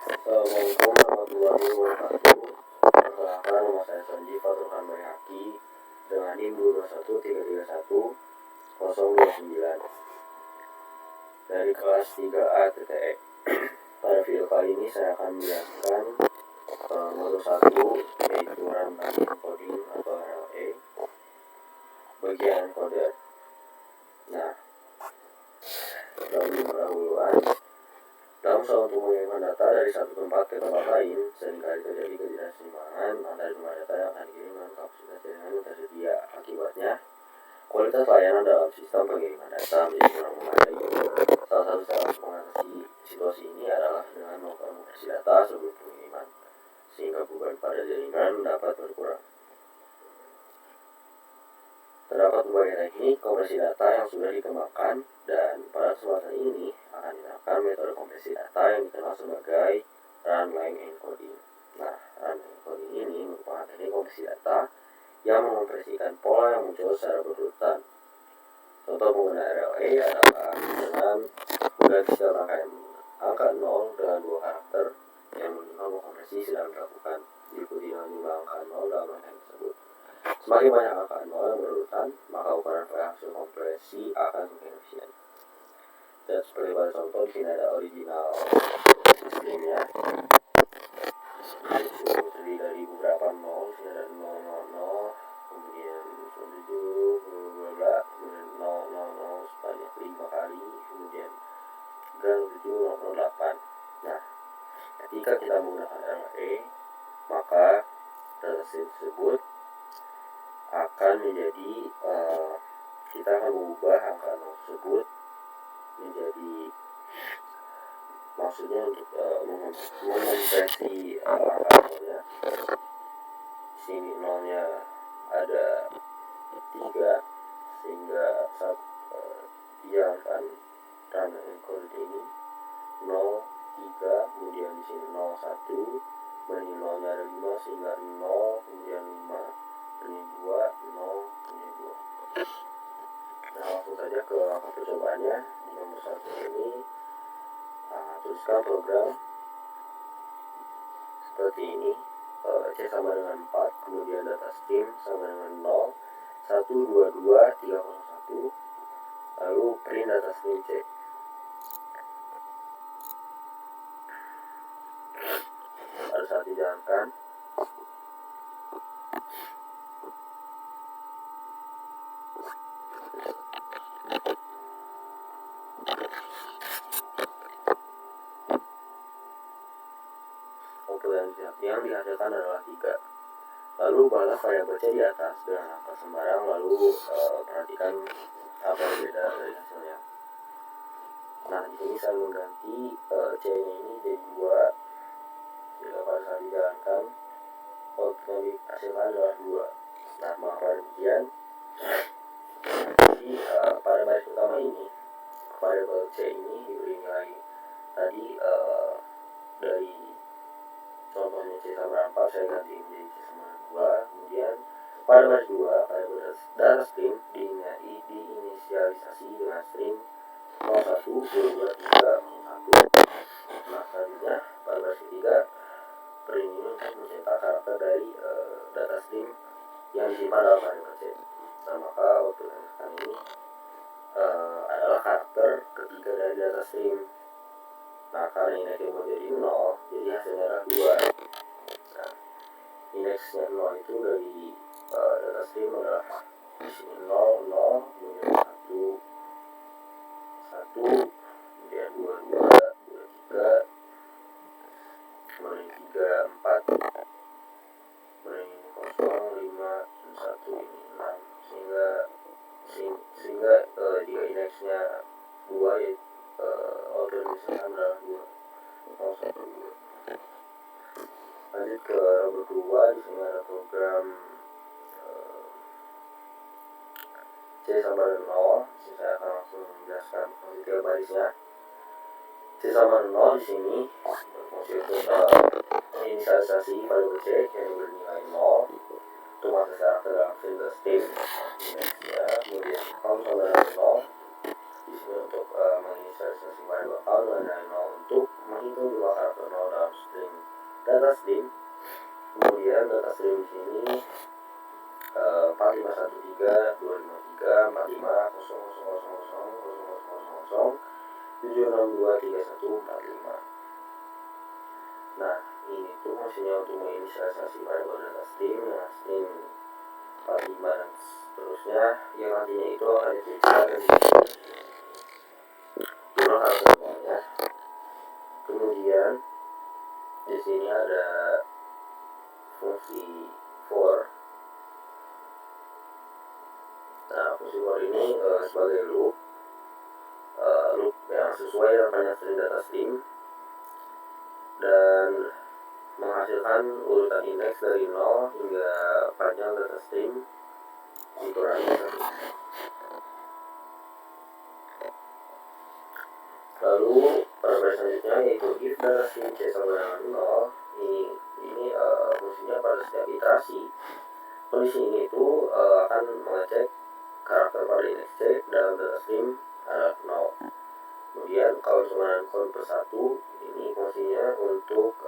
Assalamualaikum warahmatullahi wabarakatuh. Perkenalkan, nama saya Sanji Faturhan Bayhaki dengan NIM 221331029 dari kelas 3A TTE. Pada video kali ini saya akan menjelaskan modul 1 yaitu runtime encoding atau RLE bagian encoder. Nah, pendahuluan. Dalam usaha untuk mengirimkan data dari satu tempat ke tempat lain, seringkali terjadi ketidakseimbangan antara jumlah data yang akan dikirim dan kapasitas jaringan yang tersedia. Akibatnya, kualitas layanan dalam sistem pengiriman data menjadi kurang memadai. Salah satu cara untuk mengatasi situasi ini adalah dengan melakukan kompresi data sebelum pengiriman, sehingga beban pada jaringan dapat berkurang. Terdapat berbagai teknik kompresi data yang sudah dikembangkan, dan pada kesempatan ini akan diterapkan metode kompresi data yang dikenal sebagai runtime encoding. Nah, runtime encoding ini merupakan teknik kompresi data yang mengompresikan pola yang muncul secara berurutan. Contoh penggunaan RLE adalah dengan mengganti setiap angka 0 dengan 2 karakter yang menunjukkan bahwa kompresi sedang dilakukan, diikuti dengan jumlah angka 0 dalam rangkaian tersebut. Semakin banyak angka 0 yang berurutan, maka ukuran file hasil kompresi akan semakin efisien. Dan seperti pada contoh, di sini ada original sistemnya, terdiri dari beberapa 0. Di sini ada 000, kemudian 97, bla kemudian 000 sebanyak 5 kali, kemudian 97, 008. Nah, ketika kita menggunakan RLE, maka data tersebut akan menjadi kita akan mengubah angka 0 tersebut menjadi, maksudnya untuk mengonversi angka 0-nya. Di sini 0-nya ada 3, sehingga dia akan runtime encoding ini 0, 3, kemudian di sini 0, 1, banding 0-nya ada 5, sehingga 0, kemudian 5, ini 2, 0, ini 2. Nah, langsung saja ke langkah percobaannya. Di nomor 1 ini, tuliskan program seperti ini. C sama dengan 4, kemudian data stream sama dengan 0, 1, 2, 2, 3, 0, 1, lalu print data stream C. Pada saat dijalankan, yang dihasilkan adalah 3. Lalu ubahlah variabel C di atas dengan angka sembarang, lalu perhatikan apa yang beda dari hasilnya. Nah, di sini saya mengganti C-nya ini jadi 2, jika pada saat dijalankan output yang dihasilkan adalah 2. Nah, maka demikian, jadi pada baris utama ini variabel C ini diberi nilai tadi dari contohnya C sama 4, saya ganti menjadi C sama 2. Kemudian pada baris 2, variabel data string diinisialisasi dengan string 01, 2, 3, 1. Nah, selanjutnya pada baris ketiga, print ini untuk mencetak karakter dari data string yang disimpan dalam variabel C. Nah, maka output yang akan ini adalah karakter ketiga dari data string. Nah, karena indeksnya menjadi 0, jadi hasilnya adalah 2. Nah, indeksnya 0 itu dari data stream adalah di sini 0, 0, kemudian 1, 1, kemudian 2, 2, 2, 3, kemudian 3, 4, kemudian ini 0, 5, 1, ini 6, sehingga jika indeksnya 2, ya output misalkan adalah 2, 0, 1, 2. Lanjut ke nomor 2, di sini ada program C sama dengan 0. Di sini saya akan langsung menjelaskan fungsi 3 barisnya. C sama dengan 0 di sini berfungsi untuk inisialisasi variabel C yang bernilai 0 untuk masuk karakter dalam string ke string indexnya. Kemudian count sama dengan 0 di sini untuk menginisialisasi variabel count dengan nilai 0 untuk menghitung jumlah karakter 0 dalam data stream. Kemudian data stream di sini 4513-4545-4500000076223145. Nah, ini tuh fungsinya untuk menginisialisasi variabel data stream yang stream 45 dan seterusnya, yang nantinya itu akan diperiksa dan jumlah karakter semuanya. Kemudian di sini ada fungsi for. Nah, fungsi for ini sebagai loop yang sesuai dengan panjang string data stream dan menghasilkan urutan indeks dari 0 hingga panjang data stream dikurangi 1. Lalu parameter selanjutnya yaitu if data stream c sama dengan 0. Ini fungsinya pada setiap iterasi. Kondisi ini itu akan mengecek karakter pada indeks c dalam data stream adalah 0. Kemudian kalau sama dengan count per 1, ini fungsinya untuk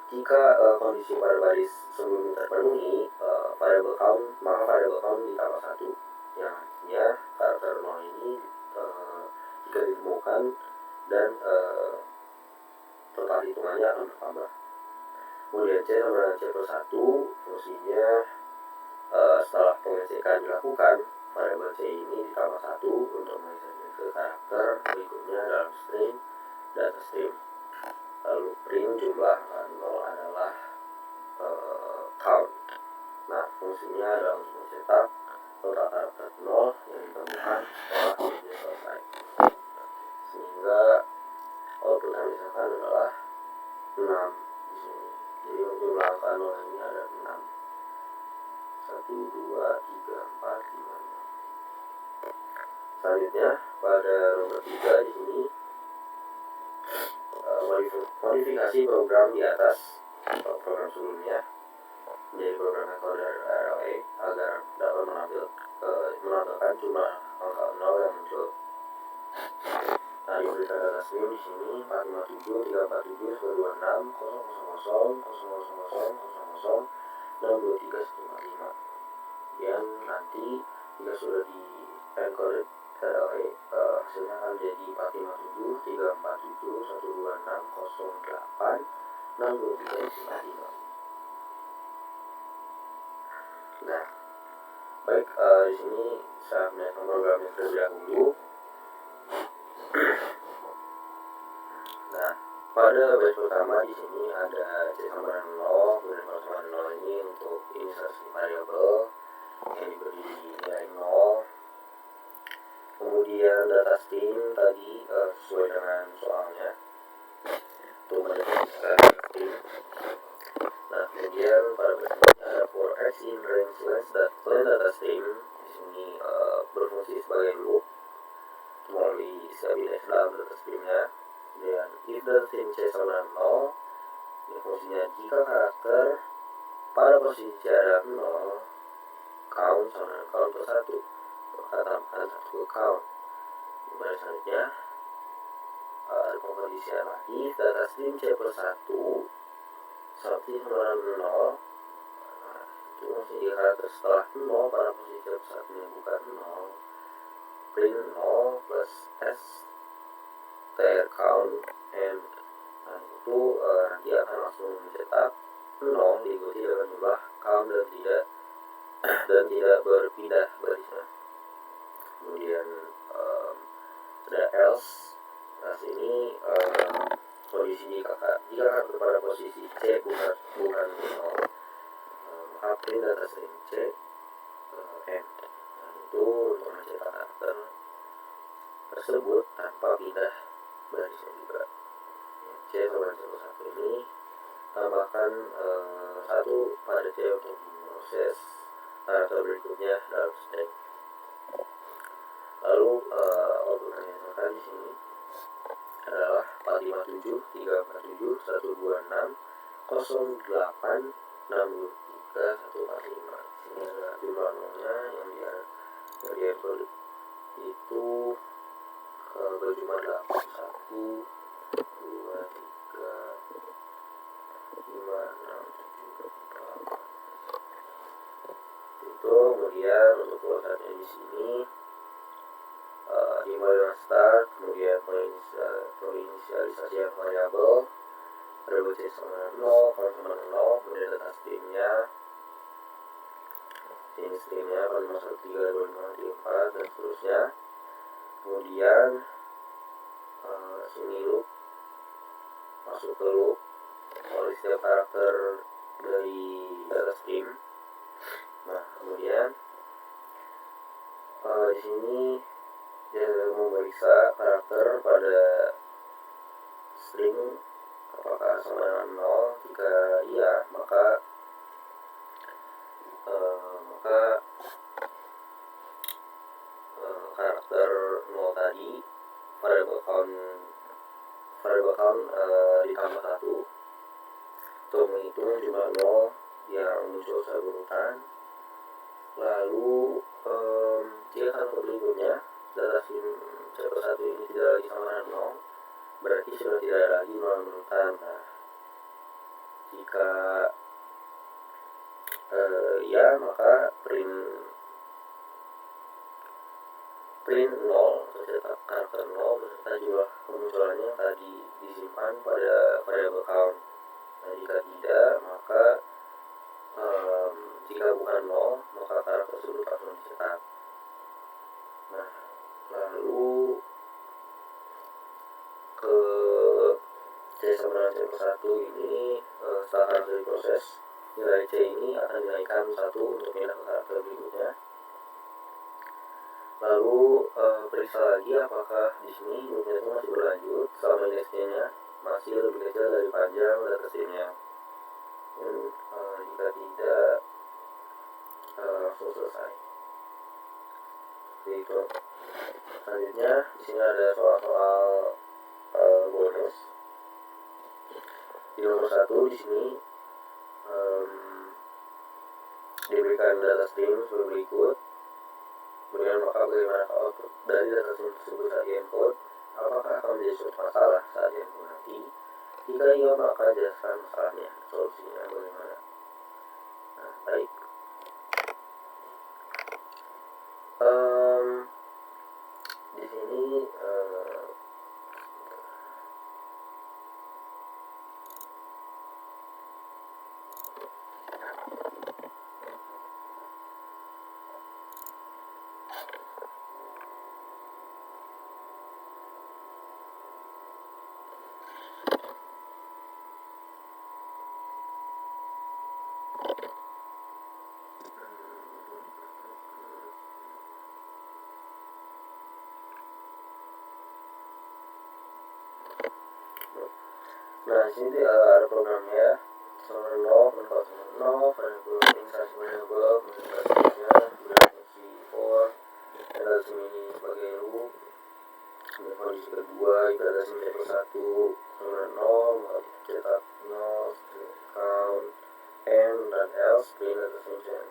jika kondisi pada baris sebelumnya terpenuhi, variable count, maka variable count ditambah 1, yang artinya karakter 0 ini jika ditemukan dan total hitungannya akan bertambah. Kemudian c sama dengan c plus 1, fungsinya setelah pengecekan dilakukan, variabel c ini ditambah 1 untuk mengisi ke karakter berikutnya dalam string data stream. Lalu print jumlah 0 adalah count. Nah, fungsinya adalah untuk mencetak total karakter 0 yang ditemukan setelah printnya selesai, sehingga output yang misalkan adalah 6 di sini. Jadi jumlah angka 0 ini ada 6. 1, 2, 3, 4, 5. Selanjutnya pada nomor 3 di sini modifikasi program di atas atau program sebelumnya menjadi program encoder RLA agar dapat menampilkan jumlah angka 0 yang muncul. Nah, diberikan data stream di sini 457, 347, 920, 00000000, 623, 145. Yang nanti jika sudah di encoded RLA, hasilnya akan jadi 457, 347, 126, 08, 623, 145. Nah, baik, di sini saya menyiapkan programnya terlebih dahulu. Nah, pada baris pertama di sini ada c sama dengan 0, kemudian kalau sama dengan 0 ini untuk inisialisasi variabel yang diberi nilai 0. Kemudian data stream tadi sesuai dengan soalnya untuk mendefinisikan stream. Nah, kemudian pada baris ada for x in range length data stream. Di sini berfungsi sebagai loop melalui stabilitas dalam data streamnya. Dan if data stream c sama dengan 0, ini fungsinya jika karakter pada posisi c adalah 0, count sama dengan count per 1, maka tambahkan 1 ke count. Baris selanjutnya ada pengkondisian lagi, data stream c plus 1 seperti sama dengan 0. Nah, itu fungsi jika karakter setelah 0 pada posisi c plus 1 yang bukan 0, print 0 plus s tr count and. Nah, itu nanti akan langsung mencetak 0 diikuti dengan jumlah count dan tidak berpindah barisnya. Kemudian ada else. Nah, sini kondisi jika karakter pada posisi c bukan 0, maka print data string c end. Nah, itu untuk mencetak karakter tersebut tanpa pindah barisnya juga. C sama C plus 1 ini tambahkan 1 pada C untuk proses karakter berikutnya dalam string. Lalu output yang dihasilkan di sini adalah 457, 347, 126, 08, 623, 145. Sini adalah jumlah nolnya yang dia itu berjumlah 8, 1, 2, 3, kemudian untuk flowchartnya di sini dimulai dengan start, kemudian penginisialisasian variabel c sama 0, sama 0, kemudian data streamnya, ini streamnya 4513254 dan seterusnya. Kemudian sini loop, masuk ke loop oleh setiap karakter dari data stream. Nah, kemudian di sini dia memeriksa karakter pada string apakah sama dengan 0. Jika iya, maka karakter 0 tadi variable count ditambah 1 untuk menghitung jumlah 0 yang muncul secara berurutan. Lalu jika karakter berikutnya data sim C+1 ini tidak lagi sama dengan 0, berarti sudah tidak ada lagi 0 yang berurutan. Nah, jika ya, maka print 0 tercetak karakter 0 beserta jumlah kemunculannya tadi disimpan pada variable count. Nah, jika tidak, maka jika bukan 0, maka karakter tersebut akan dicetak. Nah, lalu ke C sama dengan C+1 ini setelah karakter diproses, nilai C ini akan dinaikkan 1 untuk pindah ke karakter berikutnya. Lalu periksa lagi apakah di sini loopnya itu masih berlanjut selama indeks C-nya masih lebih kecil dari panjang data stream-nya. Jika tidak, langsung selesai. Jadi itu. Selanjutnya di sini ada soal-soal bonus. Di nomor 1 di sini diberikan data stream sebagai berikut. Kemudian maka bagaimana output dari data stream tersebut saat di-encode, apakah akan menjadi suatu masalah saat di-encode nanti? Jika iya, maka jelaskan masalahnya, solusinya bagaimana. Nah, baik. Di sini di sini ada programnya nomor 0, variable instansi variable, kemudian kemudian fungsi for, dan data stream ini sebagai loop. Kemudian kondisi kedua, jika data stream C+1 nomor 0, maka cetak 0, count, and, dan else, print data stream.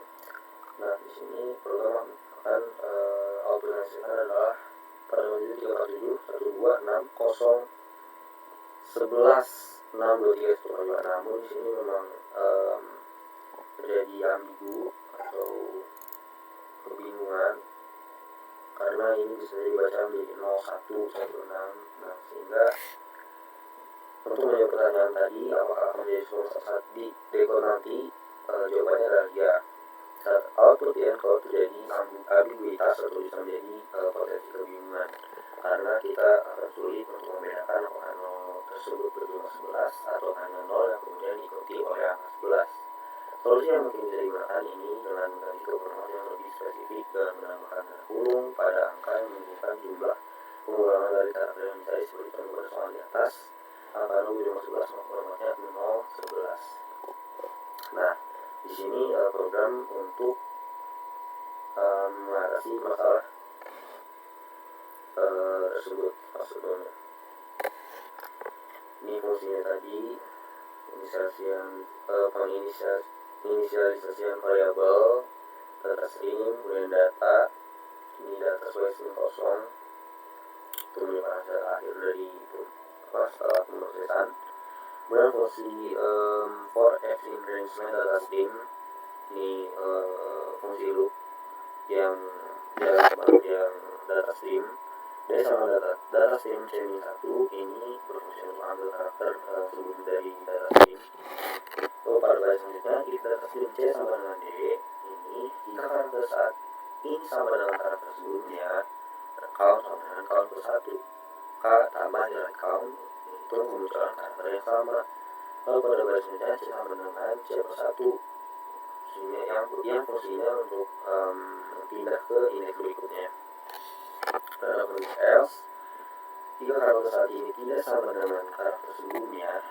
Nah, di sini program akan output yang dihasilkan adalah pada nomor 347 12 6 2 3 namun di sini memang terjadi ambigu atau kebingungan karena ini bisa dibaca menjadi 0116. Nah, sehingga untuk menjawab pertanyaan tadi apakah akan menjadi suatu saat di decode nanti, jawabannya adalah ya. Saat output di-encode terjadi ambiguitas atau bisa menjadi potensi kebingungan karena kita akan sulit untuk membedakan apakah 0 tersebut berjumlah 11 atau hanya 0 yang kemudian diikuti oleh angka 11. Solusi yang mungkin bisa digunakan ini dengan mengganti keprograman yang lebih spesifik dengan menambahkan tanda kurung pada angka yang menunjukkan jumlah pengulangan dari karakter yang dicari seperti contoh pada soal di atas. Angka 0 berjumlah 11 maka formatnya 0, 11. Nah, di sini program untuk mengatasi masalah tersebut. Maksudnya ini fungsinya tadi penginisialisasian variabel data stream, kemudian data, ini data sebagai string kosong itu merupakan hasil akhir dari setelah pemrosesan. Kemudian fungsi for f in range data stream, ini fungsi loop yang yang data stream D sama data stream C-1 ini berfungsi untuk ambil karakter sebelum dari data stream. Lalu pada baris selanjutnya, if data stream C sama dengan D ini, jika karakter saat ini sama dengan karakter sebelumnya, count sama dengan count per 1, K tambah nilai count untuk kemunculan karakter yang sama. Lalu pada baris selanjutnya, C sama dengan C per 1 yang fungsinya untuk pindah ke indeks berikutnya. Pada kondisi else, jika karakter saat ini tidak sama dengan karakter sebelumnya,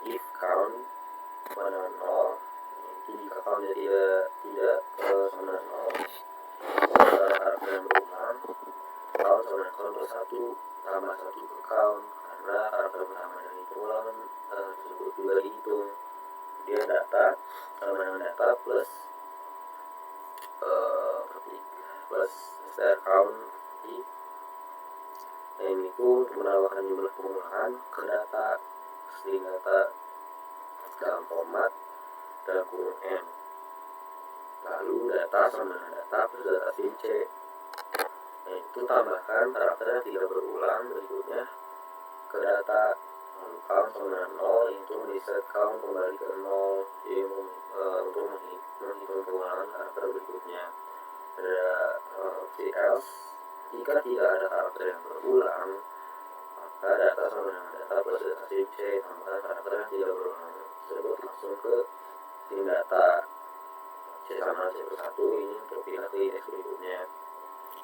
if count sama dengan 0, jika countnya tidak sama dengan 0, maka karakter yang berulang, count sama dengan count per 1 tambah 1 ke count, karena karakter pertama dari pengulangan tersebut juga dihitung. Kemudian data sama dengan data plus str count dan itu untuk menambahkan jumlah pengulangan ke data string data dalam format dalam kurung n. Lalu data sama dengan data plus data string c. Nah, itu tambahkan karakter yang tidak berulang berikutnya ke data. Lalu count sama dengan 0 itu reset count kembali ke 0, jadi untuk menghitung pengulangan karakter berikutnya. Ada else, jika tidak ada karakter yang berulang, maka data sama dengan data plus data string C, tambahkan karakter yang tidak berulang tersebut langsung ke string data C sama C per 1 ini untuk pindah ke indeks berikutnya.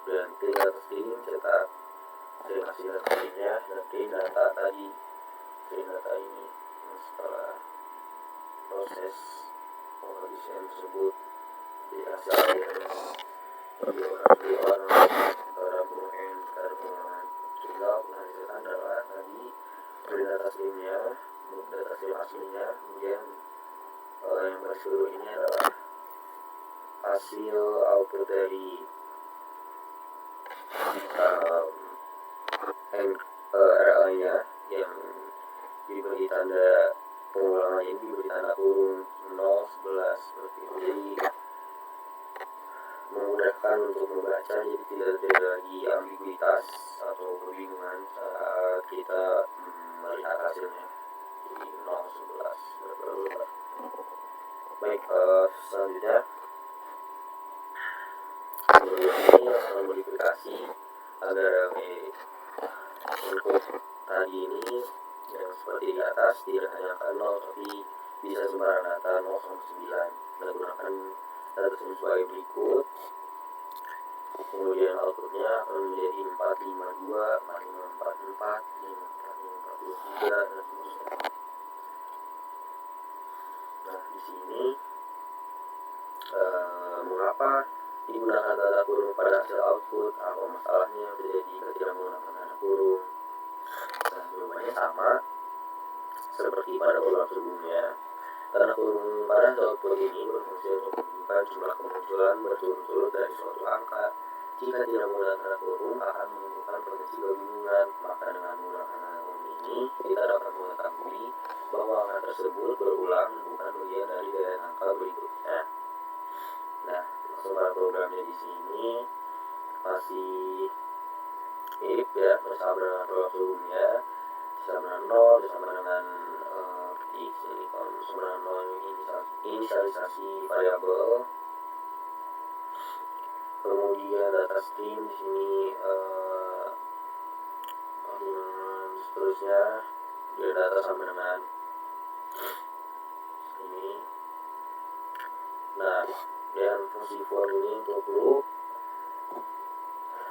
Dan print data string cetak string hasil data stringnya dan print data tadi. Print data ini setelah proses pengisian tersebut dikasih akhirnya bagi orang dalam pengulangan sehingga menghasilkan adalah tadi dari data streamnya, data stream aslinya, kemudian yang baris kedua ini adalah hasil output dari RA-nya yang diberi tanda pengulangan ini diberi tanda kurung 0, 11 seperti itu. Jadi memudahkan untuk membaca, jadi tidak ada lagi ambiguitas atau kebingungan saat kita melihat hasilnya. Jadi 0, 11 berubah. Baik, selanjutnya ini akan modifikasi agar input tadi ini yang seperti di atas tidak hanya angka 0 tapi bisa sembarang data 0 sampai 9. Kita gunakan data sesuai berikut. Kemudian outputnya akan menjadi 452, 4544, 5423 dan seterusnya. Nah, di sini mengapa digunakan tanda kurung pada hasil output? Apa masalahnya yang terjadi ketika menggunakan tanda kurung? Nah, jawabannya sama seperti pada ulang sebelumnya. Tanda kurung pada hasil output ini berfungsi untuk menunjukkan jumlah kemunculan berturut-turut dari suatu angka. Jika tidak menggunakan tanda kurung akan menimbulkan potensi kebingungan. Maka dengan menggunakan tanda kurung ini kita dapat mengetahui bahwa angka tersebut berulang bukan bagian dari deretan angka berikutnya. Nah, semua programnya di sini masih mirip ya, bersama dengan program sebelumnya, sama dengan 0, bersama dengan di sini sama dengan 0 inisialisasi variabel. Kemudian data stream di sini seterusnya dia data sama dengan ini. Nah, dan fungsi for ini untuk loop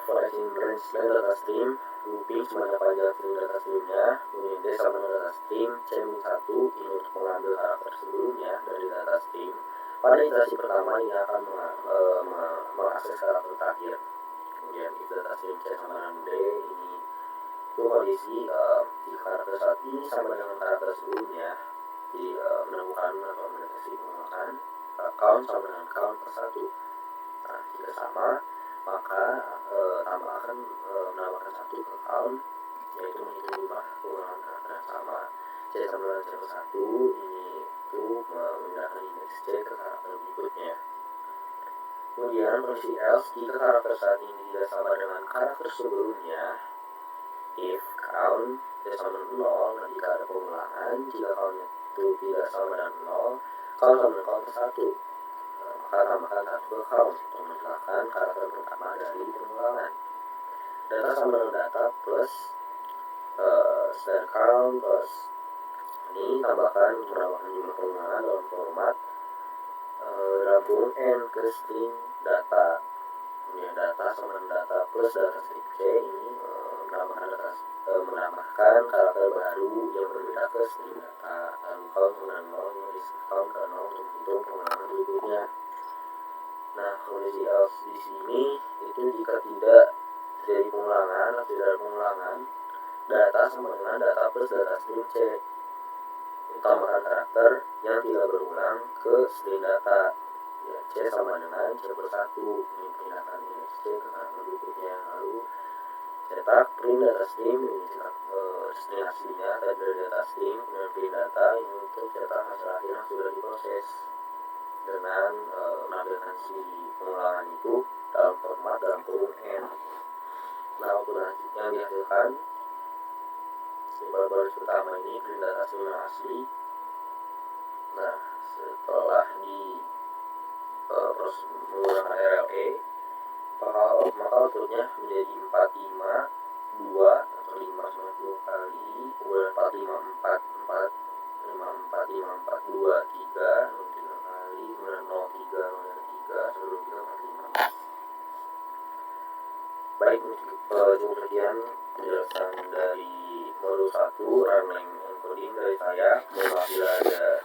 for in range data stream, looping semuanya panjang string data streamnya. Kemudian D sama dengan data stream C-1 ini untuk mengambil karakter sebelumnya dari data stream. Pada iterasi pertama ini akan mengakses karakter terakhir. Kemudian if data stream C sama dengan D ini itu kondisi jika karakter saat ini sama dengan karakter sebelumnya, jadi menemukan atau mendeteksi pengulangan count sama dengan count per 1. Nah, jika sama maka tambahkan menambahkan 1 ke count, yaitu menghitung jumlah pengulangan karakter yang sama. C sama dengan C per 1 ini itu memindahkan indeks C ke karakter berikutnya. Kemudian kondisi else, jika karakter saat ini tidak sama dengan karakter sebelumnya, if count tidak sama dengan 0, nah jika ada pengulangan, jika countnya itu tidak sama dengan 0, count sama dengan counter 1, maka tambahkan 1 ke count untuk menghilangkan karakter pertama dari pengulangan. Data sama dengan data plus count plus ini tambahkan menambahkan jumlah pengulangan dalam format dalam kurung n ke string data. Kemudian data sama dengan data plus data string c ini menambahkan karakter baru yang berbeda ke string data. Lalu count dengan 0 ini di count ke 0 untuk menghitung pengulangan berikutnya. Nah, kondisi else di sini itu jika tidak terjadi pengulangan atau tidak ada pengulangan, data sama dengan data plus data string c. Tambahkan karakter yang tidak berulang ke string data. Ya, C sama dengan C plus 1. Ini pindahkan index C ke karakter berikutnya. Lalu cetak print data string, ini cetak string aslinya tadi dari data string, kemudian print data ini untuk cetak hasil akhir yang sudah diproses dengan menampilkan si pengulangan itu dalam format dalam kurung n. Nah, output yang dihasilkan di baris pertama ini print data string asli. Nah, setelah di proses menggunakan RLE, maka outputnya menjadi 4, 5, 2 atau 5 sama 2 kali, kemudian 4, 5, 4, 4, 5, 4, 5, 4, 2, 3, 3 kali, kemudian 0, 3, 0, 3, sebelum 3, 4, 5. Baik, cukup sekian penjelasan dari modul 1 running encoding dari saya. Mohon maaf bila ada